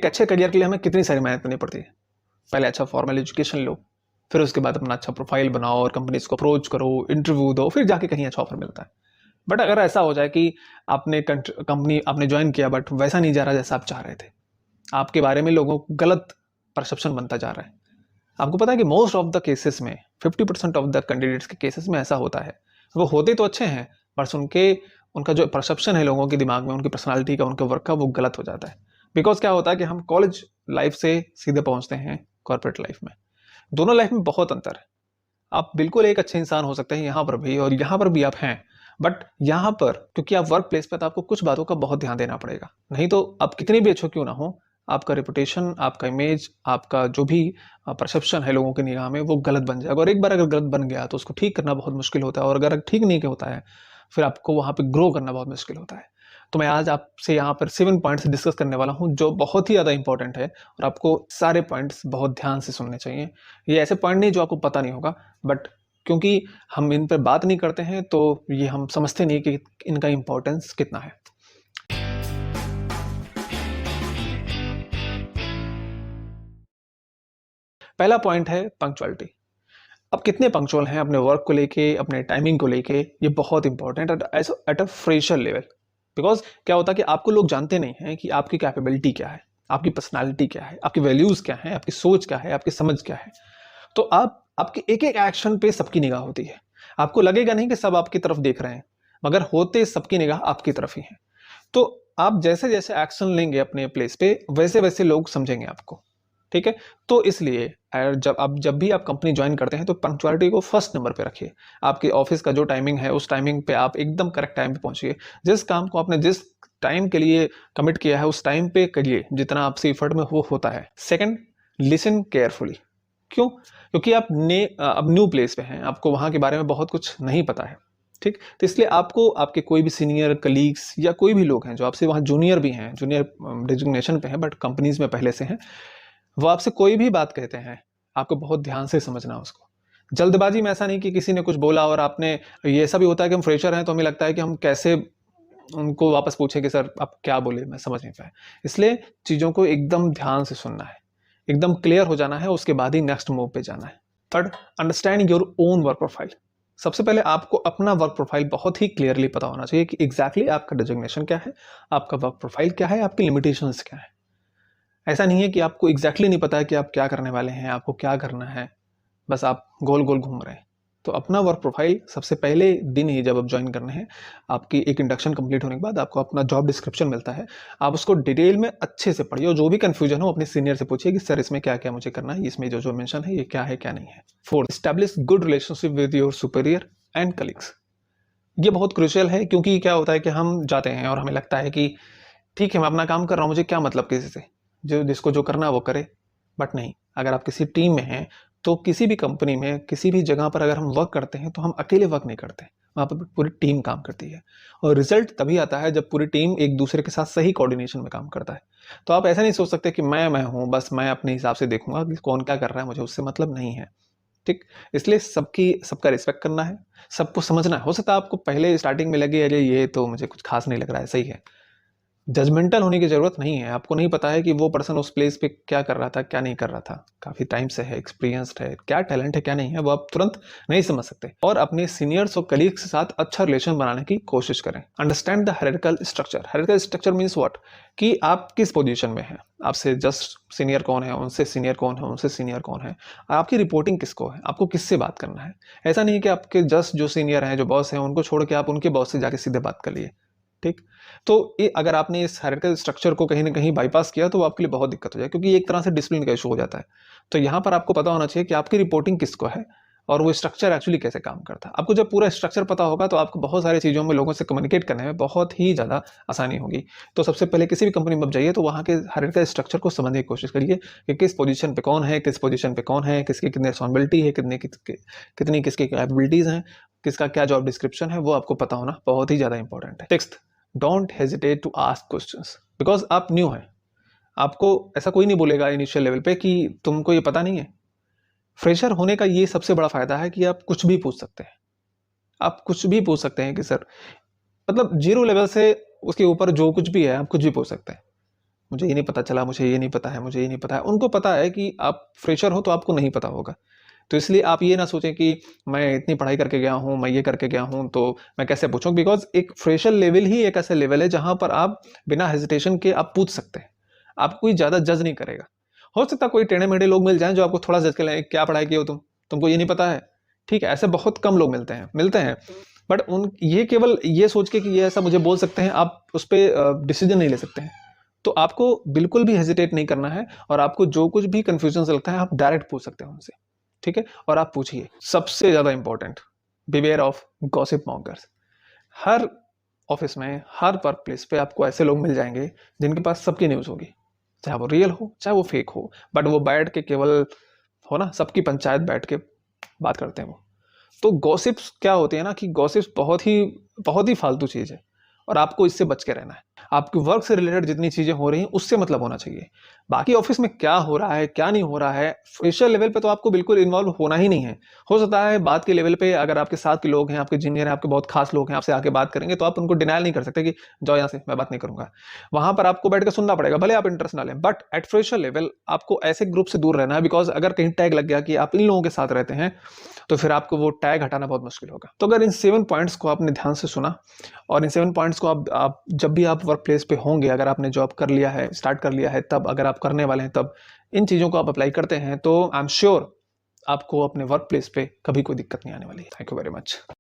एक अच्छे करियर के लिए हमें कितनी सारी मेहनत करनी पड़ती है। पहले अच्छा फॉर्मल एजुकेशन लो, फिर उसके बाद अपना अच्छा प्रोफाइल बनाओ और कंपनीज को अप्रोच करो, इंटरव्यू दो, फिर जाके कहीं अच्छा ऑफर मिलता है। बट अगर ऐसा हो जाए कि आपने कंपनी आपने ज्वाइन किया बट वैसा नहीं जा रहा जैसा आप चाह रहे थे, आपके बारे में लोगों को गलत परसेप्शन बनता जा रहा है। आपको पता है कि मोस्ट ऑफ द केसेस में 50% ऑफ द कैंडिडेट्स के केसेस में ऐसा होता है। वो होते तो अच्छे हैं बट उनका जो परसेप्शन है लोगों के दिमाग में, उनकी पर्सनालिटी का, उनके वर्क का, वो गलत हो जाता है। बिकॉज क्या होता है कि हम कॉलेज लाइफ से सीधे पहुंचते हैं कॉर्पोरेट लाइफ में। दोनों लाइफ में बहुत अंतर है। आप बिल्कुल एक अच्छे इंसान हो सकते हैं यहाँ पर भी और यहाँ पर भी आप हैं, बट यहाँ पर क्योंकि आप वर्क प्लेस पर, तो आपको कुछ बातों का बहुत ध्यान देना पड़ेगा। नहीं तो आप कितनी भी अच्छे क्यों ना हो, आपका रेपुटेशन, आपका इमेज, आपका जो भी परसेप्शन है लोगों की निगाह में, वो गलत बन जाएगा। और एक बार अगर गलत बन गया तो उसको ठीक करना बहुत मुश्किल होता है, और अगर ठीक नहीं होता है फिर आपको वहाँ पे ग्रो करना बहुत मुश्किल होता है। तो मैं आज आपसे यहाँ पर 7 पॉइंट्स डिस्कस करने वाला हूँ जो बहुत ही ज़्यादा इंपॉर्टेंट है, और आपको सारे पॉइंट्स बहुत ध्यान से सुनने चाहिए। ये ऐसे पॉइंट नहीं जो आपको पता नहीं होगा, बट क्योंकि हम इन पर बात नहीं करते हैं तो ये हम समझते नहीं कि इनका इंपॉर्टेंस कितना है। पहला पॉइंट है पंक्चुअलिटी। अब कितने पंक्चुअल हैं अपने वर्क को लेके, अपने टाइमिंग को लेके, ये बहुत इंपॉर्टेंट है at a fresher level. Because क्या होता है कि आपको लोग जानते नहीं हैं कि आपकी कैपेबिलिटी क्या है, आपकी पर्सनालिटी क्या है, आपकी वैल्यूज क्या है, आपकी सोच क्या है, आपकी समझ क्या है। तो आपके एक एक एक्शन पे सबकी निगाह होती है। आपको लगेगा नहीं कि सब आपकी तरफ देख रहे हैं, मगर होते सबकी निगाह आपकी तरफ ही है। तो आप जैसे जैसे एक्शन लेंगे अपने प्लेस पे, वैसे वैसे लोग समझेंगे आपको। ठीक है। तो इसलिए जब भी आप कंपनी ज्वाइन करते हैं तो पंक्चुअलिटी को फर्स्ट नंबर पे रखिए। आपके ऑफिस का जो टाइमिंग है उस टाइमिंग पे आप एकदम करेक्ट टाइम पे पहुंचिए। जिस काम को आपने जिस टाइम के लिए कमिट किया है उस टाइम पे करिए जितना आपसे एफर्ट में वो होता है। Second, listen carefully. क्यों? क्योंकि अब न्यू प्लेस पे हैं, आपको वहां के बारे में बहुत कुछ नहीं पता है। ठीक, तो इसलिए आपको आपके कोई भी सीनियर कलीग्स या कोई भी लोग हैं जो आपसे वहाँ जूनियर भी हैं, जूनियर डिजिग्नेशन पे हैं बट कंपनीज में पहले से हैं, वो आपसे कोई भी बात कहते हैं, आपको बहुत ध्यान से समझना उसको। जल्दबाजी में ऐसा नहीं कि किसी ने कुछ बोला और आपने, ये ऐसा भी होता है कि हम फ्रेशर हैं तो हमें लगता है कि हम कैसे उनको वापस पूछे कि सर आप क्या बोले, मैं समझ नहीं पाया। इसलिए चीज़ों को एकदम ध्यान से सुनना है, एकदम क्लियर हो जाना है, उसके बाद ही नेक्स्ट मूव पे जाना है। Third, understand your own work profile. सबसे पहले आपको अपना वर्क प्रोफाइल बहुत ही क्लियरली पता होना चाहिए कि एग्जैक्टली आपका डिजिग्नेशन क्या है, आपका वर्क प्रोफाइल क्या है, आपकी लिमिटेशंस क्या है। ऐसा नहीं है कि आपको एग्जैक्टली नहीं पता है कि आप क्या करने वाले हैं, आपको क्या करना है, बस आप गोल गोल घूम रहे हैं। तो अपना वर्क प्रोफाइल सबसे पहले दिन ही जब आप ज्वाइन करने हैं, आपकी एक इंडक्शन कंप्लीट होने के बाद आपको अपना जॉब डिस्क्रिप्शन मिलता है, आप उसको डिटेल में अच्छे से पढ़िए और जो भी कंफ्यूजन हो अपने सीनियर से पूछिए कि सर इसमें क्या क्या मुझे करना है, इसमें जो जो मेंशन है ये क्या है क्या नहीं है। Fourth, establish good relationship with your superior and colleagues. ये बहुत क्रूशियल है क्योंकि क्या होता है कि हम जाते हैं और हमें लगता है कि ठीक है मैं अपना काम कर रहा हूँ, मुझे क्या मतलब किसी से, जो जिसको जो करना है वो करे। बट नहीं, अगर आप किसी टीम में हैं तो किसी भी कंपनी में, किसी भी जगह पर अगर हम वर्क करते हैं तो हम अकेले वर्क नहीं करते, वहाँ पर पूरी टीम काम करती है। और रिजल्ट तभी आता है जब पूरी टीम एक दूसरे के साथ सही कोऑर्डिनेशन में काम करता है। तो आप ऐसा नहीं सोच सकते कि मैं हूँ, बस मैं अपने हिसाब से देखूंगा कि कौन क्या कर रहा है, मुझे उससे मतलब नहीं है। ठीक, इसलिए सबका रिस्पेक्ट करना है, सबको समझना है। हो सकता है आपको पहले स्टार्टिंग में लगे अरे ये तो मुझे कुछ खास नहीं लग रहा है, सही है। जजमेंटल होने की जरूरत नहीं है। आपको नहीं पता है कि वो पर्सन उस प्लेस पे क्या कर रहा था, क्या नहीं कर रहा था, काफी टाइम से है, एक्सपीरियंस्ड है, क्या टैलेंट है क्या नहीं है, वो आप तुरंत नहीं समझ सकते। और अपने सीनियर्स और कलीग्स के साथ अच्छा रिलेशन बनाने की कोशिश करें। Understand the hierarchical structure. Hierarchical structure means what, कि आप किस पोजीशन में हैं, आपसे जस्ट सीनियर कौन है, उनसे सीनियर कौन है, उनसे सीनियर कौन है, आपकी रिपोर्टिंग किसको है, आपको किससे बात करना है। ऐसा नहीं कि आपके जस्ट जो सीनियर हैं, जो बॉस हैं, उनको छोड़ के आप उनके बॉस से जाके सीधे बात कर लिए। ठीक, तो ये अगर आपने इस हायरार्किकल स्ट्रक्चर को कहीं ना कहीं बाईपास किया तो वो आपके लिए बहुत दिक्कत हो जाए, क्योंकि एक तरह से डिसिप्लिन का इशू हो जाता है। तो यहाँ पर आपको पता होना चाहिए कि आपकी रिपोर्टिंग किसको है और वो स्ट्रक्चर एक्चुअली कैसे काम करता है। आपको जब पूरा स्ट्रक्चर पता होगा तो आपको बहुत सारी चीज़ों में लोगों से कम्युनिकेट करने में बहुत ही ज़्यादा आसानी होगी। तो सबसे पहले किसी भी कंपनी में आप जाइए तो वहाँ के हायरार्किकल स्ट्रक्चर को समझने की कोशिश करिए कि किस पोजीशन पे कौन है, किस पोजीशन पे कौन है, किसकी कितनी रिस्पॉन्सिबिलिटी है, कितनी किसकी कैपेबिलिटीज़ हैं, किसका क्या जॉब डिस्क्रिप्शन है, वो आपको पता होना बहुत ही ज़्यादा इंपॉर्टेंट है। Sixth, don't hesitate to ask questions, because आप न्यू हैं। आपको ऐसा कोई नहीं बोलेगा इनिशियल लेवल पे कि तुमको ये पता नहीं है। फ्रेशर होने का ये सबसे बड़ा फायदा है कि आप कुछ भी पूछ सकते हैं। आप कुछ भी पूछ सकते हैं कि सर, मतलब जीरो लेवल से उसके ऊपर जो कुछ भी है आप कुछ भी पूछ सकते हैं। मुझे ये नहीं पता चला, मुझे ये नहीं पता है, मुझे ये नहीं पता है। उनको पता है कि आप फ्रेशर हो तो आपको नहीं पता होगा। तो इसलिए आप ये ना सोचें कि मैं इतनी पढ़ाई करके गया हूँ, मैं ये करके गया हूँ, तो मैं कैसे पूछूँ? बिकॉज़ एक फ्रेशर लेवल ही एक ऐसा लेवल है जहाँ पर आप बिना हेजिटेशन के आप पूछ सकते हैं। आपको कोई ज़्यादा जज नहीं करेगा। हो सकता है कोई टेढ़े-मेढ़े लोग मिल जाएँ जो आपको थोड़ा जज कर लें, क्या पढ़ाई किए हो तुम? तुमको ये नहीं पता है? ठीक है, ऐसे बहुत कम लोग मिलते हैं। बट उन ये केवल ये सोच के कि ये ऐसा मुझे बोल सकते हैं, आप उस पे डिसीज़न नहीं ले सकते हैं। तो आपको बिल्कुल भी हेजिटेट नहीं करना है और आपको जो कुछ भी कन्फ्यूज़न्स लगता है, आप डायरेक्ट पूछ सकते हैं उनसे, ठीक है? और आप पूछिए। सबसे ज़्यादा important, beware of gossip mongers. Her office में, हर वर्क प्लेस पे आपको ऐसे लोग मिल जाएँगे, जिनके पास सबकी न्यूज़ होगी। चाहे वो रियल हो, चाहे वो फेक हो, बट वो बैठ के केवल हो ना, सबकी पंचायत बैठ के बात करते हैं वो। तो गॉसिप्स क्या होती है ना कि गॉसिप्स बहुत ही फालतू चीज़ है और आपको इससे बच के रहना है। आपके वर्क से रिलेटेड जितनी चीज़ें हो रही हैं, उससे मतलब होना चाहिए। बाकी ऑफ़िस में क्या हो रहा है, क्या नहीं हो रहा है, फ्रेशर लेवल पे तो आपको बिल्कुल इन्वॉल्व होना ही नहीं है। हो सकता है बात के लेवल पे अगर आपके साथ के लोग हैं, आपके जूनियर हैं, आपके बहुत खास लोग हैं, आपसे आके बात करेंगे, तो आप उनको डिनायल नहीं कर सकते कि जाओ यहाँ से, मैं बात नहीं करूँगा। वहाँ पर आपको बैठ के सुनना पड़ेगा, भले आप इंटरेस्ट ना लें। बट एट फ्रेशर लेवल आपको ऐसे ग्रुप से दूर रहना है, बिकॉज़ अगर कहीं टैग लग गया कि आप इन लोगों के साथ रहते हैं, तो फिर आपको वो टैग हटाना बहुत मुश्किल होगा। तो अगर इन 7 पॉइंट्स को आपने ध्यान से सुना और इन 7 पॉइंट्स को आप जब भी आप वर्क प्लेस पे होंगे, अगर आपने जॉब कर लिया है, स्टार्ट कर लिया है तब, अगर आप करने वाले हैं तब, इन चीज़ों को आप अप्लाई करते हैं, तो आई एम श्योर आपको अपने वर्क प्लेस पे कभी कोई दिक्कत नहीं आने वाली है। Thank you very much.